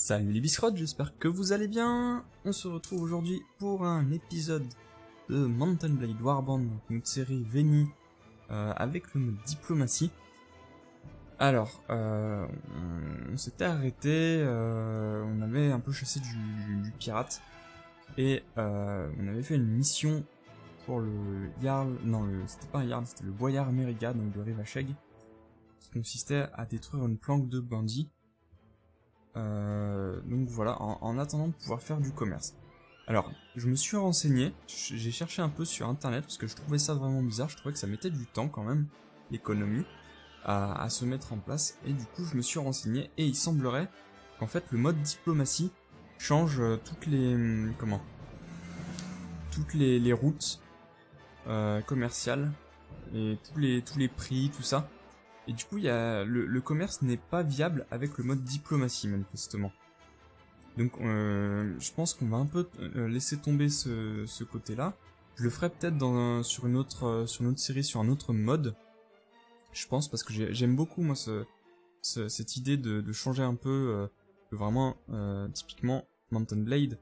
Salut les biscrottes, j'espère que vous allez bien. On se retrouve aujourd'hui pour un épisode de Mount & Blade Warband, donc une série Veni avec le mode diplomatie. Alors, on s'était arrêté, on avait un peu chassé du pirate et on avait fait une mission pour le Jarl, non c'était pas un Jarl, c'était le Boyar Meriga, donc de Rivacheg, qui consistait à détruire une planque de bandits. Donc voilà, en attendant de pouvoir faire du commerce. Alors, je me suis renseigné, j'ai cherché un peu sur internet parce que je trouvais ça vraiment bizarre, je trouvais que ça mettait du temps quand même, l'économie, à se mettre en place, et du coup je me suis renseigné, et il semblerait qu'en fait le mode diplomatie change toutes les routes commerciales, et tous les prix, tout ça. Et du coup, le commerce n'est pas viable avec le mode diplomatie, manifestement. Donc, je pense qu'on va un peu laisser tomber ce côté-là. Je le ferai peut-être sur une autre série, sur un autre mode. Je pense, parce que j'aime beaucoup, moi, cette idée de changer un peu, vraiment, typiquement, Mount & Blade,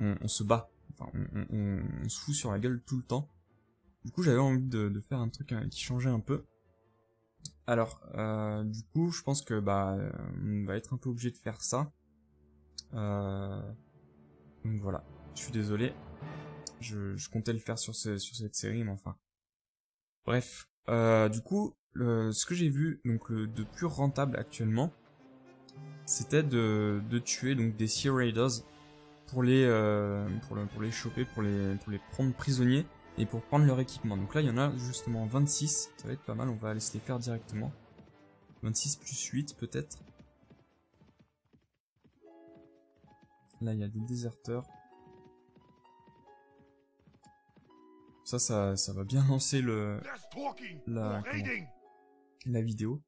on se bat. Enfin, on se fout sur la gueule tout le temps. Du coup, j'avais envie de faire un truc qui changeait un peu. Alors, du coup, je pense que on va être un peu obligé de faire ça. Donc voilà, je suis désolé. Je comptais le faire sur cette série, mais enfin. Bref, du coup, ce que j'ai vu, donc de plus rentable actuellement, c'était de tuer donc des Sea Raiders pour les choper, pour les prendre prisonniers. Et pour prendre leur équipement. Donc là, il y en a justement 26. Ça va être pas mal, on va aller se les faire directement. 26 plus 8 peut-être. Là, il y a des déserteurs. Ça va bien lancer la vidéo.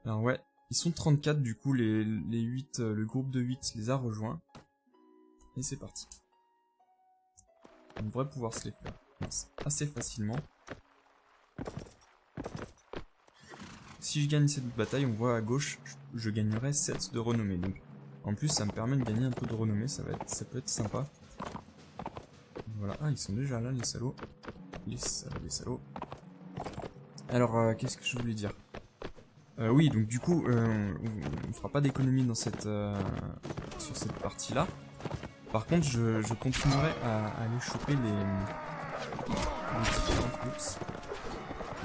Alors ouais, ils sont 34 du coup, les 8, le groupe de 8 les a rejoints. Et c'est parti. On devrait pouvoir se les faire assez facilement. Si je gagne cette bataille, on voit à gauche, je gagnerai 7 de renommée. Donc, en plus, ça me permet de gagner un peu de renommée, ça peut être sympa. Voilà, ah, ils sont déjà là, les salauds. Les salauds. Alors, qu'est-ce que je voulais dire? Oui, donc du coup, on fera pas d'économie dans sur cette partie-là. Par contre, je continuerai à aller choper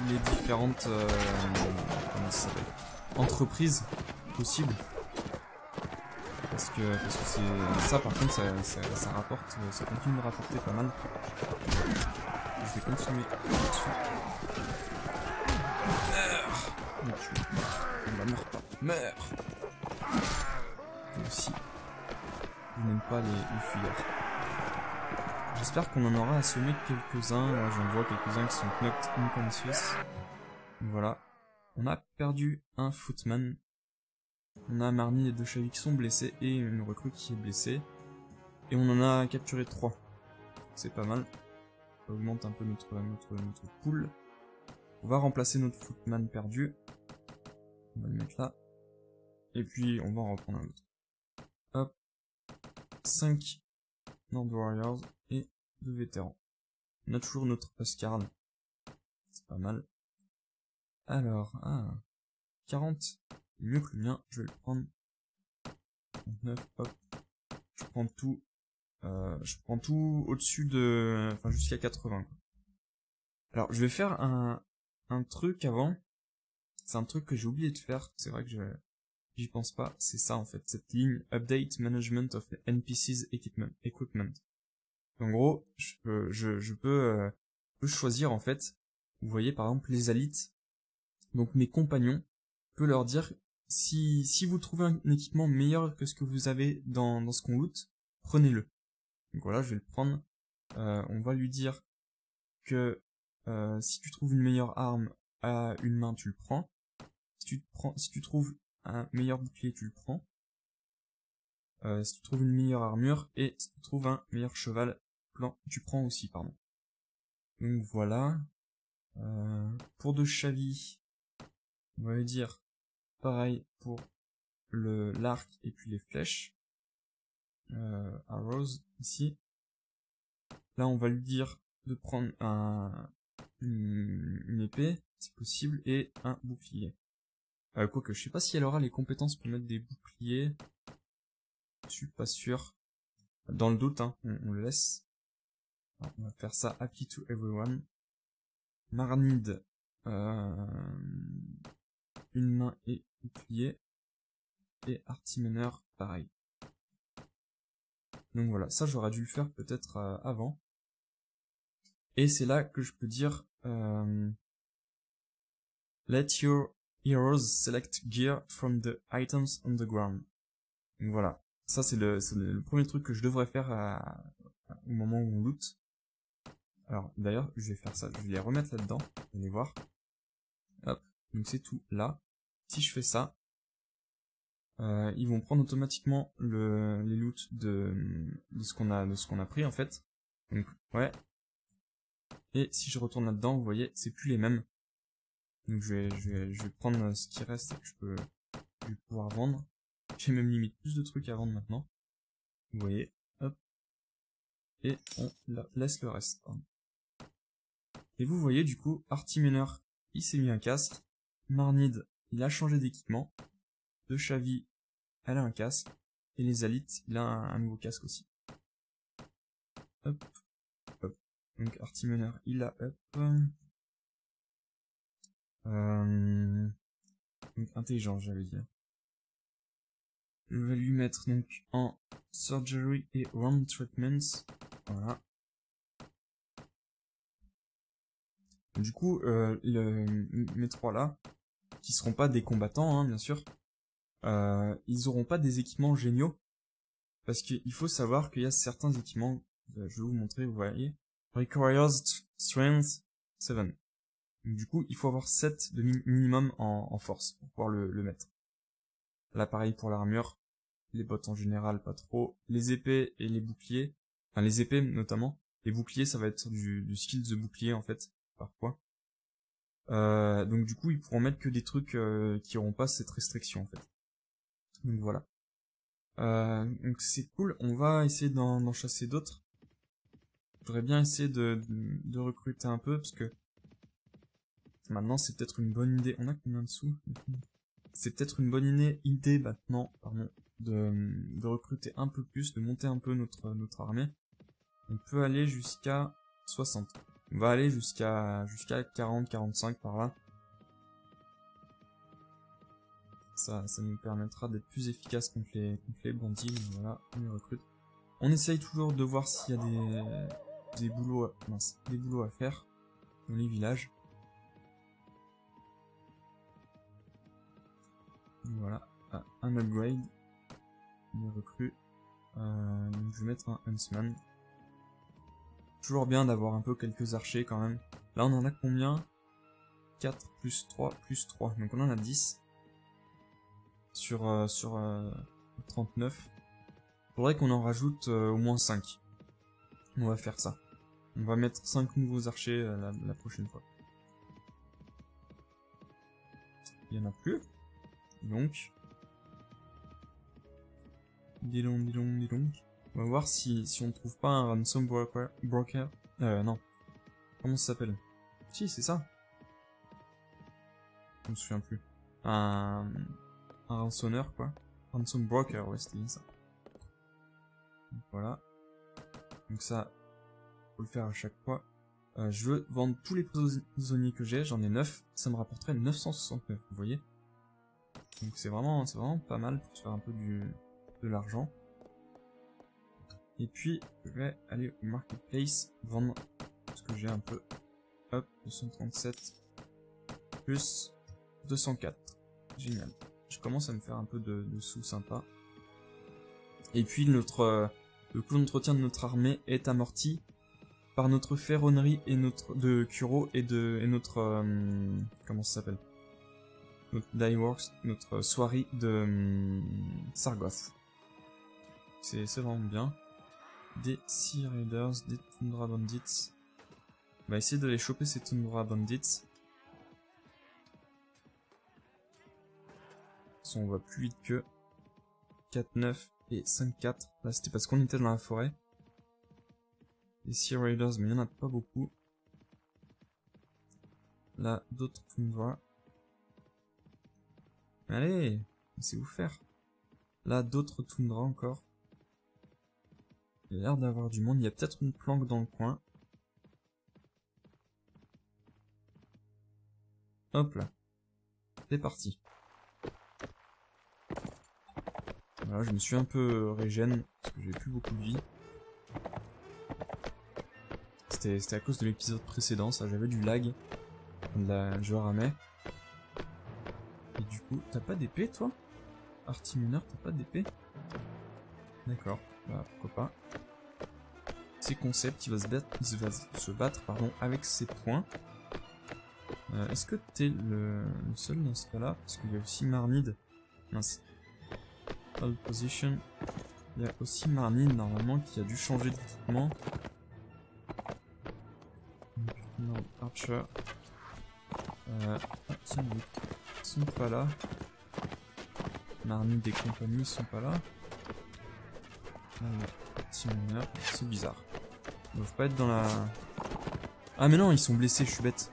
les différentes comment ça s'appelle, entreprises possibles, parce que c'est ça, par contre, ça rapporte, ça continue de rapporter pas mal. Je vais continuer là-dessus. Meurs pas, meurs. Et aussi, je n'aime pas les fuyards. J'espère qu'on en aura assommé quelques-uns. J'en vois quelques-uns qui sont knocked unconscious. Voilà. On a perdu un footman. On a Marnie et 2 chavis qui sont blessés et une recrue qui est blessée. Et on en a capturé 3. C'est pas mal. Ça augmente un peu notre pool. On va remplacer notre footman perdu. On va le mettre là. Et puis on va en reprendre un autre. Hop. 5 Nord Warriors et 2 vétérans. On a toujours notre Oscar. C'est pas mal. Alors, 40. Mieux que le mien, je vais le prendre. 39, hop. Je prends tout au-dessus de... Enfin, jusqu'à 80. Quoi. Alors, je vais faire un truc avant. C'est un truc que j'ai oublié de faire. C'est vrai que j'y pense pas. C'est ça, en fait. Cette ligne Update Management of NPC's Equipment. En gros, je peux choisir, en fait. Vous voyez, par exemple, les alites. Donc, mes compagnons. Je peux leur dire, si vous trouvez un équipement meilleur que ce que vous avez dans ce qu'on loot, prenez-le. Donc voilà, je vais le prendre. On va lui dire que si tu trouves une meilleure arme à une main, tu le prends. Si tu trouves un meilleur bouclier, tu le prends. Si tu trouves une meilleure armure et si tu trouves un meilleur cheval, tu prends aussi, pardon. Donc voilà. Pour de chavis, on va lui dire pareil pour l'arc et puis les flèches. Arrows, ici. Là, on va lui dire de prendre une épée, si possible, et un bouclier. Quoique, je sais pas si elle aura les compétences pour mettre des boucliers. Je suis pas sûr. Dans le doute, hein, on le laisse. Alors, on va faire ça, Happy to Everyone. Marnid, une main et bouclier. Et Artimener, pareil. Donc voilà, ça j'aurais dû le faire peut-être avant. Et c'est là que je peux dire Let your heroes select gear from the items on the ground. Donc voilà, ça c'est le premier truc que je devrais faire au moment où on loot. Alors d'ailleurs, je vais faire ça, je vais les remettre là-dedans, vous allez voir. Hop, donc c'est tout là. Si je fais ça, ils vont prendre automatiquement les loots de ce qu'on a pris en fait. Donc ouais. Et si je retourne là-dedans, vous voyez, c'est plus les mêmes. Donc je vais prendre ce qui reste et que je vais pouvoir vendre. J'ai même limite plus de trucs à vendre maintenant. Vous voyez, hop. Et on laisse le reste. Et vous voyez du coup, Artimener, il s'est mis un casque. Marnid, il a changé d'équipement. De Chavi, elle a un casque. Et les Alites, il a un nouveau casque aussi. Hop. Hop. Donc Artimener, il a up. Donc intelligent, j'allais dire. Je vais lui mettre donc en surgery et round treatments. Voilà. Du coup, mes trois là, qui seront pas des combattants, hein, bien sûr, ils auront pas des équipements géniaux. Parce qu'il faut savoir qu'il y a certains équipements, je vais vous montrer, vous voyez, requires strength 7. Donc, du coup, il faut avoir 7 de minimum en force pour pouvoir le mettre. Là, pareil pour l'armure, les bottes en général, pas trop. Les épées et les boucliers, enfin les épées notamment. Les boucliers, ça va être du skill de bouclier en fait, parfois. Donc du coup, ils pourront mettre que des trucs qui n'auront pas cette restriction en fait. Donc voilà. Donc c'est cool, on va essayer d'en chasser d'autres. Je voudrais bien essayer de recruter un peu, parce que maintenant c'est peut-être une bonne idée. On a combien de sous? C'est peut-être une bonne idée maintenant, pardon, de recruter un peu plus, de monter un peu notre armée. On peut aller jusqu'à 60. On va aller jusqu'à 40-45 par là. Ça nous permettra d'être plus efficace contre les bandits. Voilà, on les recrute. On essaye toujours de voir s'il y a des boulots à faire dans les villages. Voilà, un upgrade. On recrute. Donc je vais mettre un huntsman. Toujours bien d'avoir un peu quelques archers quand même. Là on en a combien? 4 plus 3 plus 3. Donc on en a 10. Sur 39. Faudrait qu'on en rajoute au moins 5. On va faire ça. On va mettre 5 nouveaux archers la prochaine fois. Il y en a plus. Donc. Dis donc. On va voir si on trouve pas un ransom broker. Non. Comment ça s'appelle? Si, c'est ça. Je me souviens plus. Un rançonneur, quoi. Ransom broker, ouais, c'était bien ça. Donc, voilà. Donc ça, faut le faire à chaque fois. Je veux vendre tous les prisonniers que j'ai, j'en ai 9. Ça me rapporterait 969, vous voyez. Donc c'est vraiment pas mal pour se faire un peu de l'argent. Et puis, je vais aller au marketplace, vendre ce que j'ai un peu. Hop, 237 plus 204. Génial. Je commence à me faire un peu de sous sympa. Et puis le coût d'entretien de notre armée est amorti par notre ferronnerie et de Kuro et notre comment ça s'appelle, notre dyeworks, notre soierie de Sargoth. C'est vraiment bien. Des Sea Raiders, des Tundra Bandits. On va essayer de les choper ces Tundra Bandits. On va plus vite qu'eux. 4-9 et 5-4. Là, c'était parce qu'on était dans la forêt. Les Sea Raiders, mais il n'y en a pas beaucoup. Là, d'autres toundra. Allez, laissez-vous faire. Là, d'autres toundra encore. Il y a l'air d'avoir du monde. Il y a peut-être une planque dans le coin. Hop là. C'est parti. Voilà, je me suis un peu régène parce que j'ai plus beaucoup de vie. C'était à cause de l'épisode précédent, ça, j'avais du lag. Comme je ramais. Et du coup, t'as pas d'épée toi? Artimineur, t'as pas d'épée? D'accord, bah pourquoi pas. C'est concept, il va se battre pardon, avec ses poings. Est-ce que t'es le seul dans ce cas-là? Parce qu'il y a aussi Marnid. Mince. Hold position. Il y a aussi Marnid normalement qui a dû changer d'équipement. Archer. Tiens, ils sont pas là. Marnid et compagnie sont pas là. Petit mineur, c'est bizarre. Ils doivent pas être dans la... Ah mais non, ils sont blessés, je suis bête.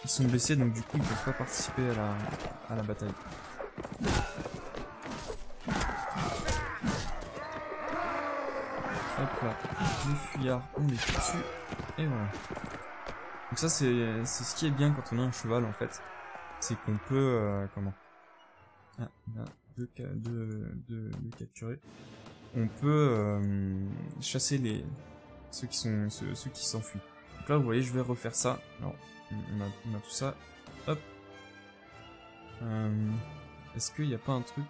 Ils sont blessés donc du coup ils peuvent pas participer à la bataille. Hop là, les fuyards, on les tue dessus, et voilà. Donc ça c'est ce qui est bien quand on a un cheval en fait, c'est qu'on peut, comment? Ah, là, deux capturer. On peut chasser ceux qui s'enfuient. Donc là vous voyez je vais refaire ça. Alors on a tout ça. Hop. Est-ce qu'il n'y a pas un truc?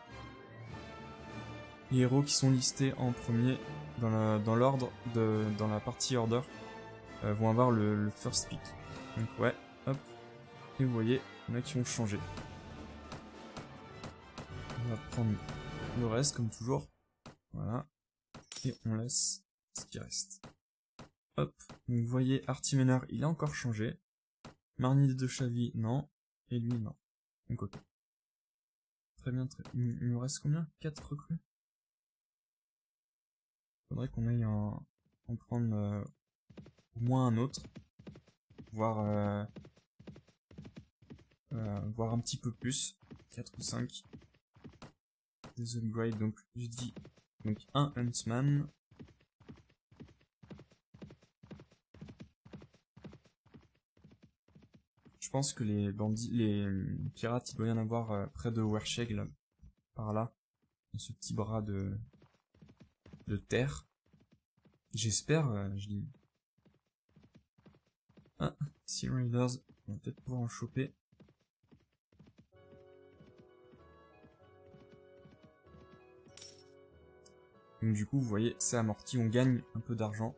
Les héros qui sont listés en premier dans l'ordre dans la partie order vont avoir le first pick. Donc ouais, hop. Et vous voyez, il y en a qui ont changé. On va prendre le reste comme toujours. Voilà. Et on laisse ce qui reste. Hop. Donc vous voyez, Artimeneur, il a encore changé. Marnid de Chavy, non. Et lui, non. Donc ok. Très bien, il nous reste combien? 4 recrues? Faudrait qu'on aille en prendre au moins un autre. Voire un petit peu plus. 4 ou 5. Des upgrades, donc je dis donc un Huntsman. Je pense que les bandits, les pirates, il doit y en avoir près de Wersheg, là, par là, dans ce petit bras de terre. J'espère, je dis. Ah, Sea Raiders, on va peut-être pouvoir en choper. Donc du coup, vous voyez, c'est amorti, on gagne un peu d'argent.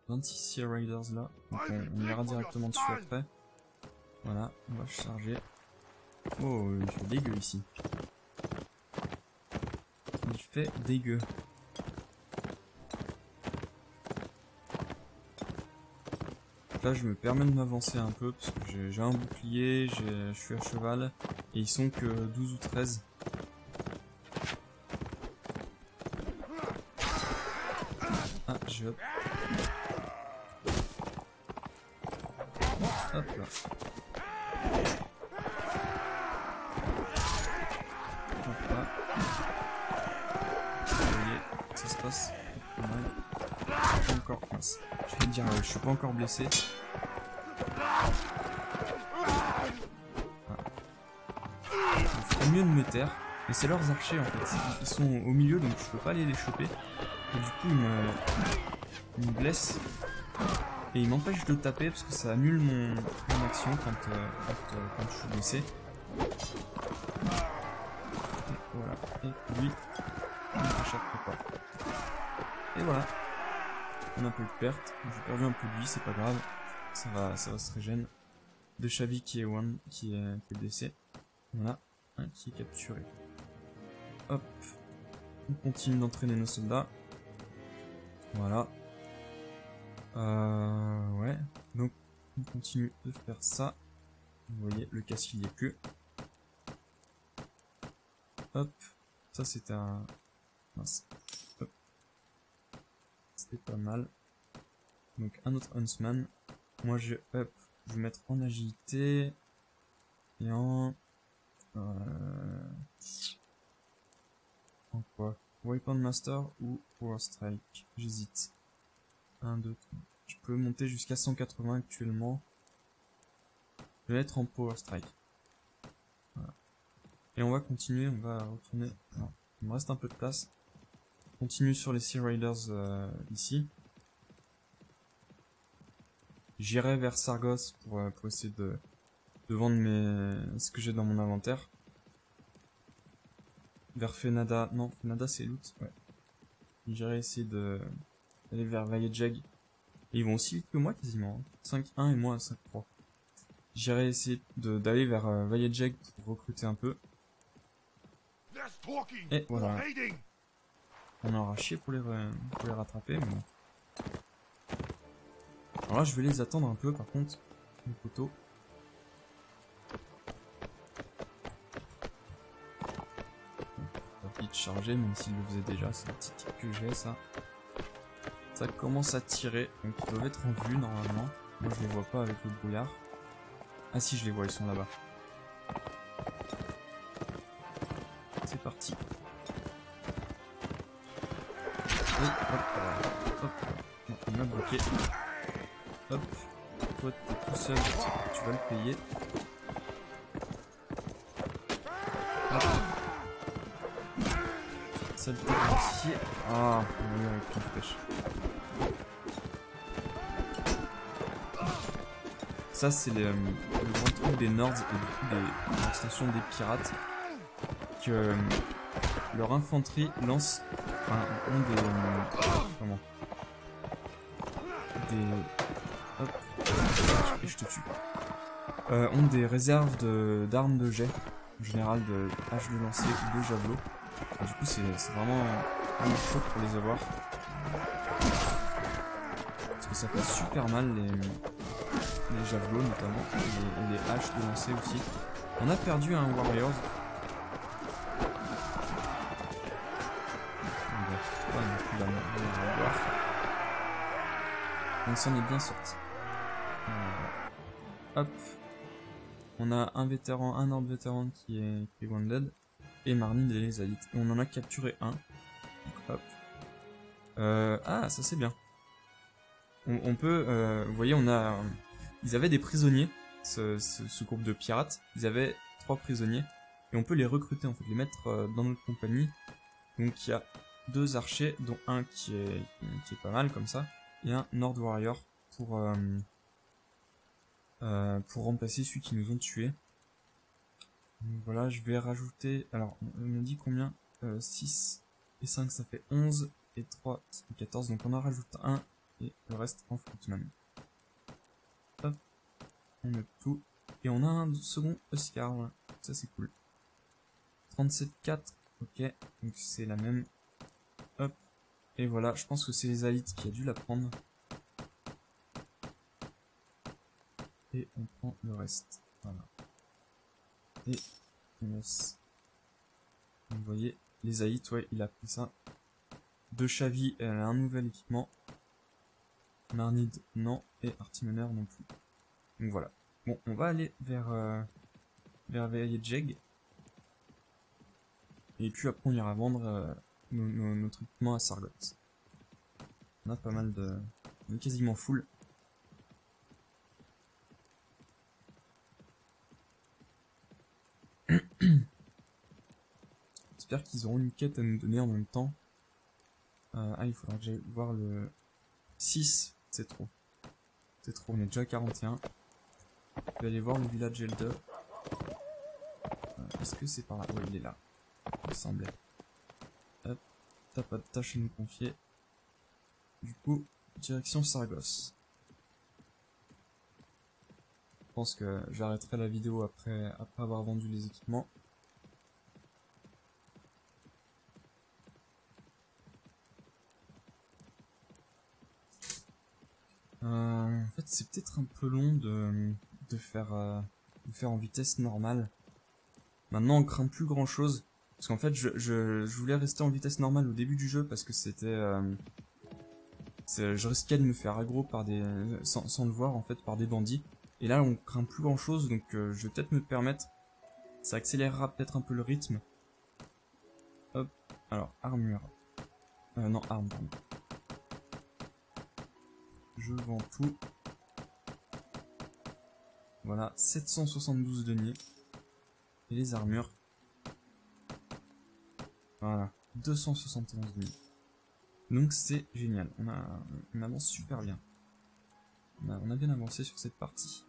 26 Sea Raiders là, donc on ira directement dessus après. Voilà, on va charger. Oh, il fait dégueu ici. Il fait dégueu. Là, je me permets de m'avancer un peu parce que j'ai un bouclier, je suis à cheval et ils sont que 12 ou 13. Ah, je hop. Hop là. Hop là. Vous voyez, ça se passe pas mal. Encore mince. Je vais dire, je suis pas encore blessé. Voilà. Il ferait mieux de me taire. Mais c'est leurs archers en fait. Ils sont au milieu donc je peux pas aller les choper. Et du coup ils me blessent. Et ils m'empêchent de taper parce que ça annule mon action quand je suis blessé. Et voilà. Et lui, il n'échappe pas. Et voilà. On a un peu de perte. J'ai perdu un peu de vie, c'est pas grave. Ça va se régène. De Chavy qui est blessé. Voilà. Un qui est capturé. Hop. On continue d'entraîner nos soldats. Voilà. Ouais. Donc, on continue de faire ça. Vous voyez, le casque il y est plus. Hop, ça c'était un... Mince. Hop. C'était pas mal. Donc un autre Huntsman. Moi je vais mettre en agilité et en quoi? Weapon Master ou Power Strike? J'hésite. 1, 2, 3. Je peux monter jusqu'à 180 actuellement. Je vais être en Power Strike. Voilà. Et on va continuer, on va retourner. Alors, il me reste un peu de place. On continue sur les Sea Raiders ici. J'irai vers Sargos pour essayer de vendre ce que j'ai dans mon inventaire. Vers Fenada. Non, Fenada c'est loot. Ouais. J'irai essayer d'aller vers Vayejeg. Et ils vont aussi vite que moi quasiment. 5-1 et moi 5-3. J'irai essayer d'aller vers Vayejeg pour recruter un peu. Et voilà. On aura chié pour les rattraper. Mais bon. Alors là, je vais les attendre un peu par contre. Les poteaux. Pas vite charger, même s'il le faisait déjà. C'est un petit tic que j'ai, ça. Ça commence à tirer. Donc ils doivent être en vue normalement. Moi, je les vois pas avec le brouillard. Ah si, je les vois, ils sont là-bas. C'est parti. Et hop, hop. Non, il m'a bloqué. Hop. Toi, t'es tout seul, tu vas le payer. Hop. Saleté entier. Ah, on va mourir avec une pêche. Ça, c'est le grand truc des Nords et du coup des extensions des pirates. Que leur infanterie lance. Enfin, ont des. Comment? Hop. Et je te tue. Ont des réserves d'armes de jet. En général de haches de lancer ou de javelots. Et du coup, c'est vraiment un choc pour les avoir. Parce que ça fait super mal les javelots notamment. Et les haches de lancer aussi. On a perdu un Warriors. On s'en est bien sorti. Hop. On a un vétéran, un ordre vétéran qui est wounded. Et Marnid et les élites. Et on en a capturé un. Donc, hop. Ah, ça c'est bien. On peut... vous voyez, on a... ils avaient des prisonniers, ce groupe de pirates. Ils avaient 3 prisonniers. Et on peut les recruter, en fait, les mettre dans notre compagnie. Donc il y a 2 archers, dont un qui est pas mal, comme ça. Et un Nord Warrior pour remplacer celui qui nous ont tués. Donc voilà, je vais rajouter... Alors, on me dit combien 6 et 5, ça fait 11. Et 3, ça fait 14. Donc on en rajoute un. Et le reste en footman. Hop. On met tout. Et on a un second Oscar. Voilà. Ça, c'est cool. 37-4. Ok. Donc c'est la même. Hop. Et voilà. Je pense que c'est les élites qui a dû la prendre. Et on prend le reste. Voilà. Et on laisse. Vous voyez, les élites, ouais, il a pris ça. De Chavi, elle a un nouvel équipement. Marnid, non. Et Artillemeneur non plus. Donc voilà. Bon, on va aller vers Vayejeg. Et puis après, on ira vendre notre équipement à Sargos. On a pas mal de... On est quasiment full. J'espère qu'ils auront une quête à nous donner en même temps. Ah, il faudra que j'aille voir le 6. C'est trop. C'est trop, on est déjà à 41. Je vais aller voir le village Elder. Est-ce que c'est par là? Ouais, il est là. Il me semblait. Hop. T'as pas de tâche à nous confier. Du coup, direction Sargos. Je pense que j'arrêterai la vidéo après avoir vendu les équipements. En fait, c'est peut-être un peu long de faire en vitesse normale. Maintenant, on craint plus grand chose. Parce qu'en fait, je voulais rester en vitesse normale au début du jeu parce que c'était... je risquais de me faire aggro par des... sans le voir, en fait, par des bandits. Et là, on craint plus grand chose, donc je vais peut-être me permettre. Ça accélérera peut-être un peu le rythme. Hop, alors, armure. Non, arme, pardon. Je vends tout. Voilà, 772 deniers. Et les armures. Voilà, 271 deniers. Donc c'est génial, on avance super bien. On a bien avancé sur cette partie.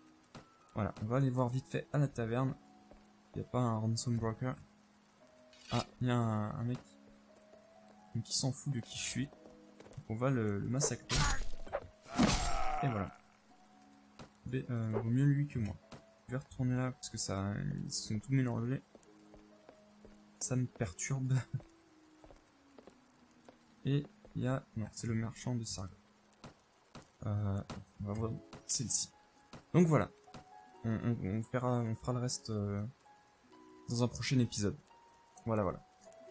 Voilà, on va aller voir vite fait à la taverne. Il n'y a pas un ransom broker. Ah, il y a un mec qui s'en fout de qui je suis. On va le massacrer. Et voilà. Vaut mieux lui que moi. Je vais retourner là parce que ça, ils sont tous mélangés. Ça me perturbe. Et il y a... Non, c'est le marchand de Sargon. On va voir celle-ci. Donc voilà. On fera le reste dans un prochain épisode. Voilà, voilà.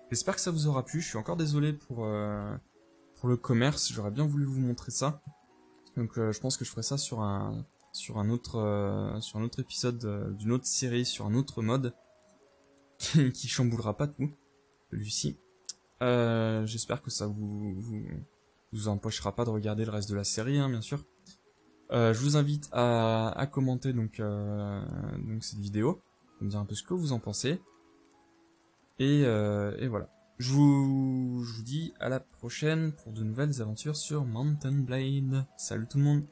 J'espère que ça vous aura plu. Je suis encore désolé pour le commerce. J'aurais bien voulu vous montrer ça. Donc je pense que je ferai ça sur un autre épisode d'une autre série, sur un autre mode qui chamboulera pas tout, celui-ci. J'espère que ça vous empêchera pas de regarder le reste de la série, hein, bien sûr. Je vous invite à commenter donc cette vidéo, me dire un peu ce que vous en pensez. Et voilà. Je vous dis à la prochaine pour de nouvelles aventures sur Mount & Blade. Salut tout le monde!